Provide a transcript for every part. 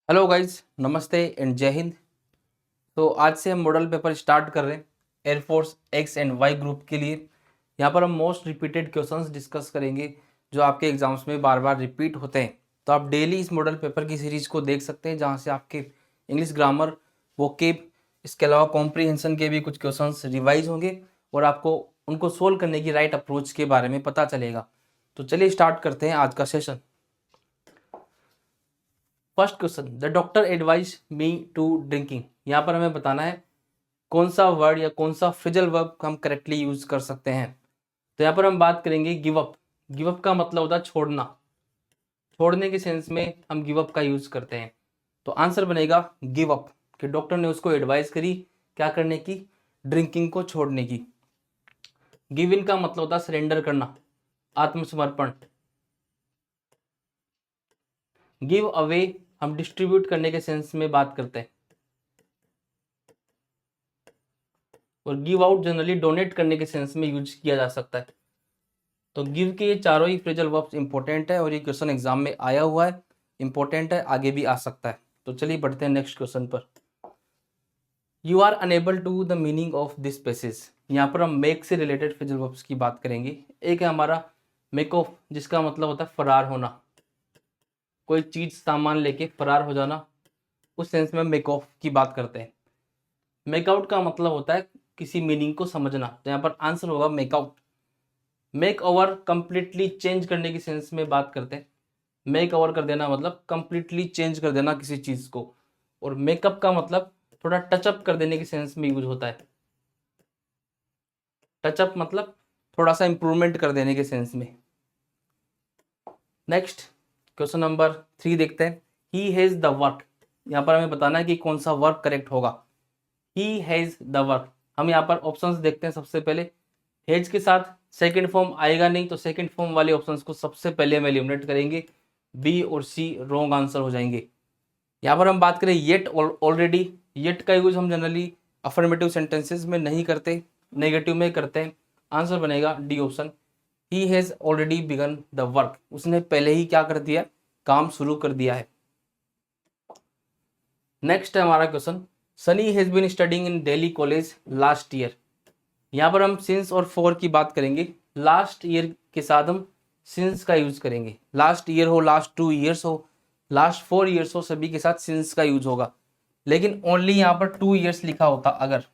Hello guys, नमस्ते and जय हिंद। तो आज से हम मॉडल पेपर स्टार्ट कर रहे हैं air force X and Y group के लिए। यहाँ पर हम मोस्ट रिपीटेड क्वेश्चंस डिस्कस करेंगे जो आपके एग्जाम्स में बार बार रिपीट होते हैं। तो आप डेली इस मॉडल पेपर की सीरीज को देख सकते हैं जहाँ से आपके इंग्लिश ग्रामर, वोकेब, इसके अलावा कॉम्प्रीहेंशन के भी कुछ क्वेश्चंस रिवाइज होंगे और आपको उनको सोल्व करने की राइट अप्रोच के बारे में पता चलेगा। तो चलिए स्टार्ट करते हैं आज का session. First question, the doctor advise me to drinking. यहाँ पर हमें बताना है कौन सा वर्ड या कौन सा फ्रेजल वर्ब हम करेक्टली यूज कर सकते हैं। तो यहाँ पर हम बात करेंगे गिव अप। गिव अप का मतलब होता है छोड़ना। छोड़ने के सेंस में हम गिव अप का यूज करते हैं। तो आंसर बनेगा गिव अप, कि डॉक्टर ने उसको एडवाइस करी क्या करने की, ड्रिंकिंग को छोड़ने की। गिव इन का मतलब होता है सरेंडर करना, आत्मसमर्पण। गिव अवे हम डिस्ट्रीब्यूट करने के सेंस में बात करते हैं। और गिव आउट जनरली डोनेट करने के सेंस में यूज किया जा सकता है। तो गिव के ये चारों ही फ्रेजल वर्ब्स इंपॉर्टेंट है और ये क्वेश्चन एग्जाम में आया हुआ है, इंपॉर्टेंट है, आगे भी आ सकता है। तो चलिए बढ़ते हैं नेक्स्ट क्वेश्चन पर। You are unable to the meaning of this passage. यहाँ पर हम मेक से रिलेटेड फ्रेजल वर्ब्स की बात करेंगे। एक है हमारा मेक ऑफ, जिसका मतलब होता है फरार होना, कोई चीज सामान लेके फरार हो जाना, उस सेंस में मेक ऑफ की बात करते हैं। मेक आउट का मतलब होता है किसी मीनिंग को समझना, तो यहाँ पर आंसर होगा make out. Make over completely change करने की सेंस में बात करते हैं। मेक ओवर कर देना मतलब कंप्लीटली चेंज कर देना किसी चीज को। और मेकअप का मतलब थोड़ा टचअप कर देने की सेंस में यूज होता है। टचअप मतलब थोड़ा सा इंप्रूवमेंट कर देने के सेंस में। नेक्स्ट क्वेश्चन नंबर 3 देखते हैं। He has the work. यहाँ पर हमें बताना है कि कौन सा वर्क करेक्ट होगा। He has the work. हम यहाँ पर ऑप्शंस देखते हैं। सबसे पहले हैज के साथ सेकंड फॉर्म आएगा नहीं, तो सेकंड फॉर्म वाले ऑप्शंस को सबसे पहले हम एलिमिनेट करेंगे। बी और सी रॉन्ग आंसर हो जाएंगे। यहाँ पर हम बात करें येट ऑलरेडी। येट का यूज हम जनरली अफर्मेटिव सेंटेंसेस में नहीं करते, नेगेटिव में करते हैं। आंसर बनेगा D option. He has already begun the work. उसने पहले ही क्या कर दिया, काम शुरू कर दिया है। नेक्स्ट है हमारा question, Sunny has been studying in Delhi college last year. यहाँ पर हम सिंस और फॉर की बात करेंगे। लास्ट ईयर के साथ हम सिंस का यूज करेंगे। लास्ट ईयर हो, लास्ट 2 ईयर्स हो, लास्ट 4 ईयर्स हो, सभी के साथ सिंस का यूज होगा। लेकिन ओनली यहाँ पर 2 ईयर्स लिखा होता अगर,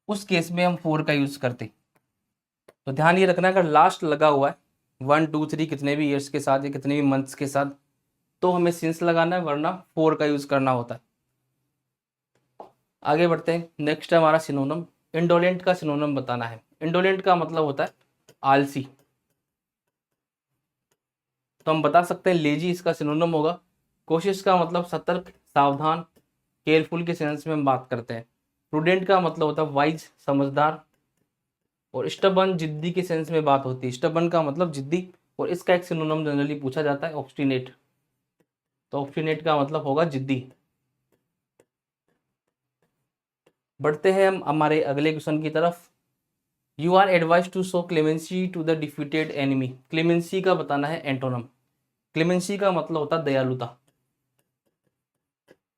उस केस में हम 4 का यूज करते। तो ध्यान ये रखना, अगर लास्ट लगा हुआ है 1 2 3 कितने भी ईयर्स के साथ या कितने भी मंथ्स के साथ, तो हमें सिंस लगाना है, वरना 4 का यूज करना होता है। आगे बढ़ते हैं। नेक्स्ट है हमारा सिनोनिम। इंडोलेंट का सिनोनिम बताना है। इंडोलेंट का मतलब होता है आलसी। तो हम बता सकते हैं लेजी इसका सिनोनिम होगा। कोशिश का मतलब सतर्क, सावधान, केयरफुल के सेंस में हम बात करते हैं। प्रूडेंट का मतलब होता है वाइज, समझदार। और स्टबन, जिद्दी के सेंस में बात होती है। स्टबन का मतलब जिद्दी, और इसका एक सिनोनिम जनरली पूछा जाता है ऑब्स्टिनेट। तो ऑब्स्टिनेट का मतलब होगा जिद्दी। बढ़ते हैं हम हमारे अगले क्वेश्चन की तरफ। You are advise to show clemency to the defeated enemy. Clemency का बताना है एंटोनम। क्लेमेंसी का मतलब होता है दयालुता,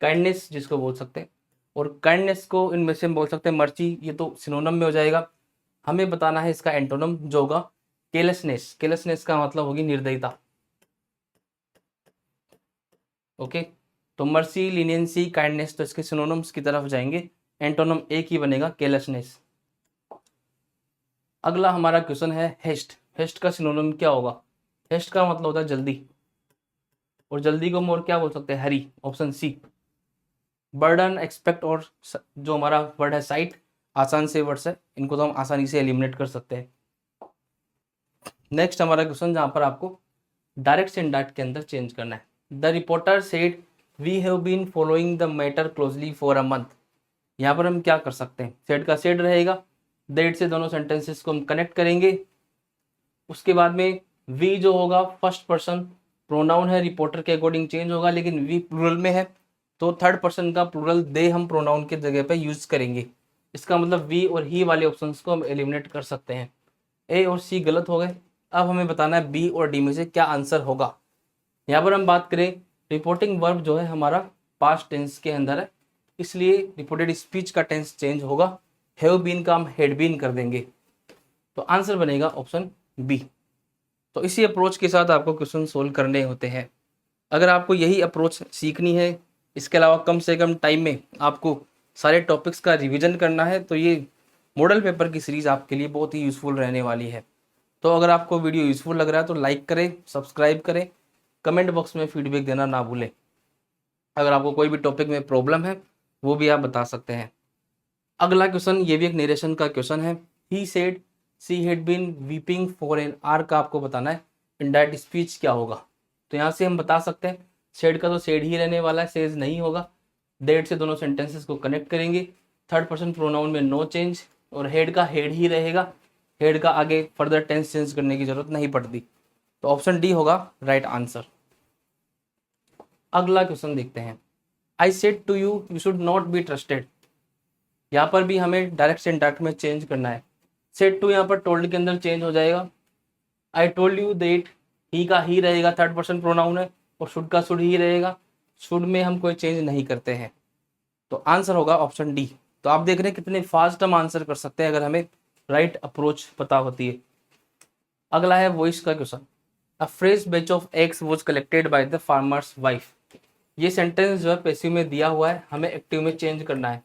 काइंडनेस जिसको बोल सकते हैं। और काइंडनेस को इनमें से हम बोल सकते हैं मर्ची, ये तो सिनोनिम में हो जाएगा। हमें बताना है इसका एंटोनम जो होगा केयरलेसनेस। केयरलेसनेस का मतलब होगी निर्दयता। ओके, तो मर्सी, लीनियंसी, काइंडनेस, तो इसके सिनोनिम्स की तरफ जाएंगे। एंटोनम एक ही बनेगा, केयरलेसनेस। अगला हमारा क्वेश्चन है हेस्ट। हेस्ट का सिनोनिम क्या होगा। हेस्ट का मतलब होता है जल्दी, और जल्दी को हम और क्या बोल सकते हैं, हरी। Option C. बर्डन, एक्सपेक्ट, और जो हमारा वर्ड है साइट, आसान से वर्ड्स है, इनको तो हम आसानी से एलिमिनेट कर सकते हैं। नेक्स्ट हमारा क्वेश्चन जहां पर आपको डायरेक्ट से इनडायरेक्ट के अंदर चेंज करना है। The reporter said we have been following the matter closely for a month. यहाँ पर हम क्या कर सकते हैं, सेड का सेड रहेगा, दैट से दोनों सेंटेंसेस को हम कनेक्ट करेंगे। उसके बाद में वी जो होगा फर्स्ट पर्सन प्रोनाउन है, रिपोर्टर के अकॉर्डिंग चेंज होगा, लेकिन वी प्लूरल में है, तो थर्ड पर्सन का प्लूरल दे हम प्रोनाउन के जगह पे यूज करेंगे। इसका मतलब वी और ही वाले ऑप्शंस को हम एलिमिनेट कर सकते हैं। ए और सी गलत हो गए। अब हमें बताना है बी और डी में से क्या आंसर होगा। यहाँ पर हम बात करें रिपोर्टिंग वर्ब जो है हमारा पास्ट टेंस के अंदर है, इसलिए रिपोर्टेड स्पीच का टेंस चेंज होगा, हैव बीन का हम हैड बीन कर देंगे। तो आंसर बनेगा ऑप्शन बी। तो इसी अप्रोच के साथ आपको क्वेश्चन सोल्व करने होते हैं। अगर आपको यही अप्रोच सीखनी है, इसके अलावा कम से कम टाइम में आपको सारे टॉपिक्स का रिवीजन करना है, तो ये मॉडल पेपर की सीरीज़ आपके लिए बहुत ही यूज़फुल रहने वाली है। तो अगर आपको वीडियो यूज़फुल लग रहा है तो लाइक करें, सब्सक्राइब करें, कमेंट बॉक्स में फीडबैक देना ना भूलें। अगर आपको कोई भी टॉपिक में प्रॉब्लम है वो भी आप बता सकते हैं। अगला क्वेश्चन ये भी एक नरेशन का क्वेश्चन है। He said she had been weeping for an hour का आपको बताना है इनडायरेक्ट स्पीच क्या होगा। तो यहाँ से हम बता सकते हैं सेड का तो सेड ही रहने वाला है, सेज नहीं होगा। डेट से दोनों सेंटेंसेस को कनेक्ट करेंगे। थर्ड पर्सन प्रोनाउन में नो चेंज, और हेड का हेड ही रहेगा, हेड का आगे फर्दर टेंस चेंज करने की जरूरत नहीं पड़ती। तो ऑप्शन डी होगा राइट आंसर। अगला क्वेश्चन देखते हैं। I said to you you should not be trusted. यहाँ पर भी हमें डायरेक्ट से इनडायरेक्ट में चेंज करना है। सेड टू यहाँ पर टोल्ड के अंदर चेंज हो जाएगा। आई टोल्ड यू दैट, ही का ही रहेगा, थर्ड पर्सन प्रोनाउन है, और शुड का शुड ही रहेगा। शुड में हम कोई चेंज नहीं करते हैं, तो आंसर होगा ऑप्शन डी। तो आप देख रहे हैं कितने फास्ट हम आंसर कर सकते हैं अगर हमें राइट अप्रोच पता होती है। अगला है वॉइस का question. A fresh batch of eggs was collected by the farmer's wife. ये सेंटेंस जो है पैसिव में दिया हुआ है, हमें एक्टिव में चेंज करना है।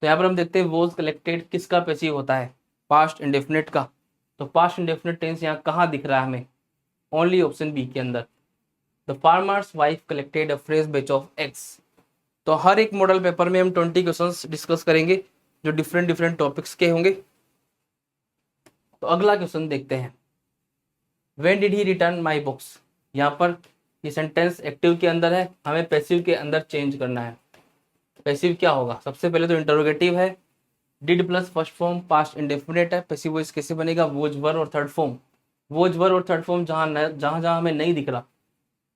तो यहाँ पर हम देखते हैं वॉज कलेक्टेड किसका पैसिव होता है, पास्ट इंडेफिनिट का। तो पास्ट इंडेफिनिट टेंस यहाँ कहाँ दिख रहा है हमें, ओनली ऑप्शन बी के अंदर। The farmer's wife collected a fresh batch of eggs. तो हर एक मॉडल पेपर में हम 20 क्वेश्चंस डिस्कस करेंगे जो डिफरेंट डिफरेंट टॉपिक्स के होंगे। तो अगला क्वेश्चन देखते हैं। When did he return my books. यहाँ पर ये सेंटेंस एक्टिव के अंदर है, हमें पैसिव के अंदर चेंज करना है। पैसिव क्या होगा, सबसे पहले तो इंटरोगेटिव है, did plus first form past indefinite है। पैसिव वॉइस कैसे बनेगा, वोज वर और थर्ड फॉर्म। वोज वर और थर्ड फॉर्म जहाँ जहाँ हमें नहीं दिख रहा,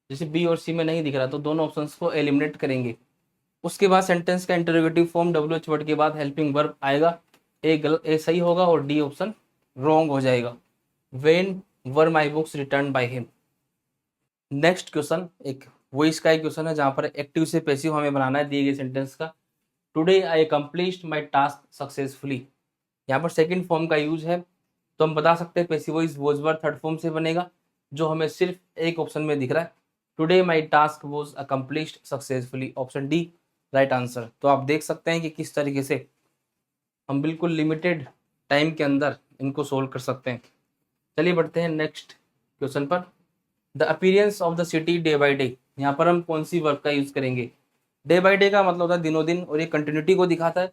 जैसे बी और सी में नहीं दिख रहा, तो दोनों ऑप्शंस को एलिमिनेट करेंगे। उसके बाद सेंटेंस का इंटरोगेटिव फॉर्म WH वर्ड के बाद हेल्पिंग वर्ब आएगा। ए सही होगा और डी ऑप्शन रॉन्ग हो जाएगा। When were my books return by him. Next question एक वॉइस का एक क्वेश्चन है जहां पर एक्टिव से पैसिव हमें बनाना है दिए गए सेंटेंस का। Today I accomplished my task successfully. यहाँ पर सेकंड फॉर्म का यूज है, तो हम बता सकते हैं passive voice was were third form से बनेगा, जो हमें सिर्फ एक ऑप्शन में दिख रहा है। Today my task was accomplished successfully, option D right answer. तो आप देख सकते हैं कि किस तरीके से हम बिल्कुल लिमिटेड टाइम के अंदर इनको सोल्व कर सकते हैं। चलिए बढ़ते हैं नेक्स्ट क्वेश्चन पर। The appearance of the city day by day. यहाँ पर हम कौन सी वर्ब का यूज करेंगे, डे बाई डे का मतलब होता है दिनों दिन, और ये कंटिन्यूटी को दिखाता है।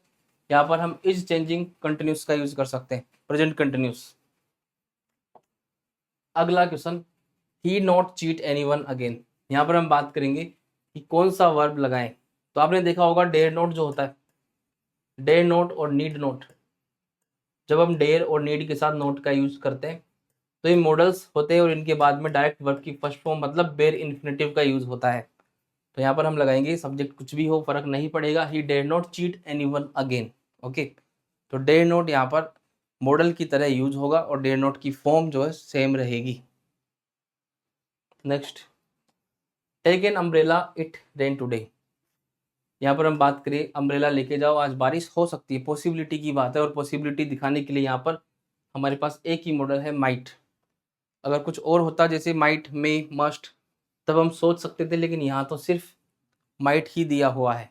यहाँ पर हम इज चेंजिंग कंटिन्यूस का यूज कर सकते हैं, प्रेजेंट कंटिन्यूस। अगला question, he not cheat anyone again. यहाँ पर हम बात करेंगे कि कौन सा वर्ब लगाएं। तो आपने देखा होगा डेयर नोट जो होता है, डेयर नोट और नीड नोट, जब हम डेयर और नीड के साथ नोट का यूज करते हैं तो ये मॉडल्स होते हैं, और इनके बाद में डायरेक्ट वर्ब की फर्स्ट फॉर्म मतलब बेयर इन्फिनेटिव का यूज होता है। तो यहाँ पर हम लगाएंगे सब्जेक्ट कुछ भी हो फर्क नहीं पड़ेगा, he dare not cheat anyone again. Okay, तो डेयर नॉट यहाँ पर मॉडल की तरह यूज होगा और डेयर नॉट की फॉर्म जो है सेम रहेगी। Next, take an umbrella it rain today. यहाँ पर हम बात करें अम्ब्रेला लेके जाओ, आज बारिश हो सकती है, पॉसिबिलिटी की बात है, और पॉसिबिलिटी दिखाने के लिए यहाँ पर हमारे पास एक ही मॉडल है माइट। अगर कुछ और होता जैसे माइट मे मस्ट तब हम सोच सकते थे, लेकिन यहाँ तो सिर्फ माइट ही दिया हुआ है।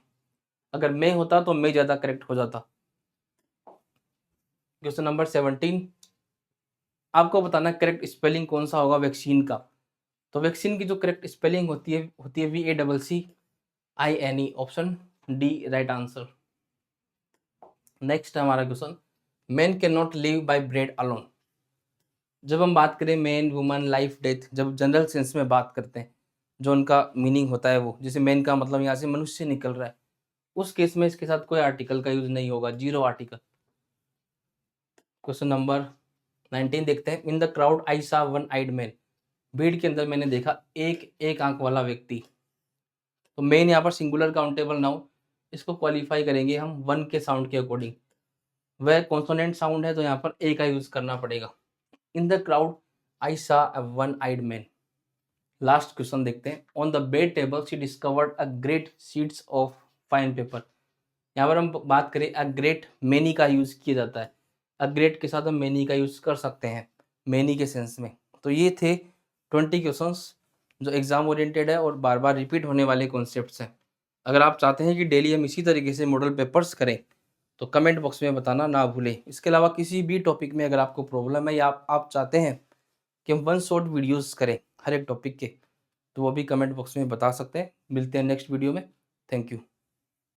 अगर मे होता तो मे ज़्यादा करेक्ट हो जाता। क्वेश्चन नंबर 17, आपको बताना करेक्ट स्पेलिंग कौन सा होगा वैक्सीन का। तो वैक्सीन की जो करेक्ट स्पेलिंग होती है VACCINE, option D right answer. Next हमारा question, man can not live by bread alone. जब हम बात करें मैन वुमन लाइफ डेथ, जब जनरल सेंस में बात करते हैं जो उनका मीनिंग होता है वो, जैसे मैन का मतलब यहाँ से मनुष्य निकल रहा है, उस केस में इसके साथ कोई आर्टिकल का यूज नहीं होगा, जीरो आर्टिकल। क्वेश्चन नंबर 19 देखते हैं। इन द क्राउड आई सा वन आइड मैन। भीड़ के अंदर मैंने देखा एक आंख वाला व्यक्ति। तो मेन यहाँ पर सिंगुलर काउंटेबल नाउन, इसको क्वालिफाई करेंगे हम वन के साउंड के अकॉर्डिंग। वह कॉन्सोनेंट साउंड है तो यहाँ पर ए का यूज करना पड़ेगा। In the crowd I saw a one eyed man. Last question देखते हैं। On the bed table she discovered a great sheets of fine paper. यहाँ पर हम बात करें अ ग्रेट, मेनी का यूज किया जाता है। अ ग्रेट के साथ हम मेनी का यूज कर सकते हैं, मेनी के सेंस में। तो ये थे 20 क्वेश्चंस जो एग्जाम ओरिएंटेड है और बार बार रिपीट होने वाले कॉन्सेप्ट्स हैं। अगर आप चाहते हैं कि डेली हम इसी तरीके से मॉडल पेपर्स करें तो कमेंट बॉक्स में बताना ना भूलें। इसके अलावा किसी भी टॉपिक में अगर आपको प्रॉब्लम है या आप चाहते हैं कि हम वन शॉट वीडियोस करें हर एक टॉपिक के, तो वो भी कमेंट बॉक्स में बता सकते हैं। मिलते हैं नेक्स्ट वीडियो में। Thank you.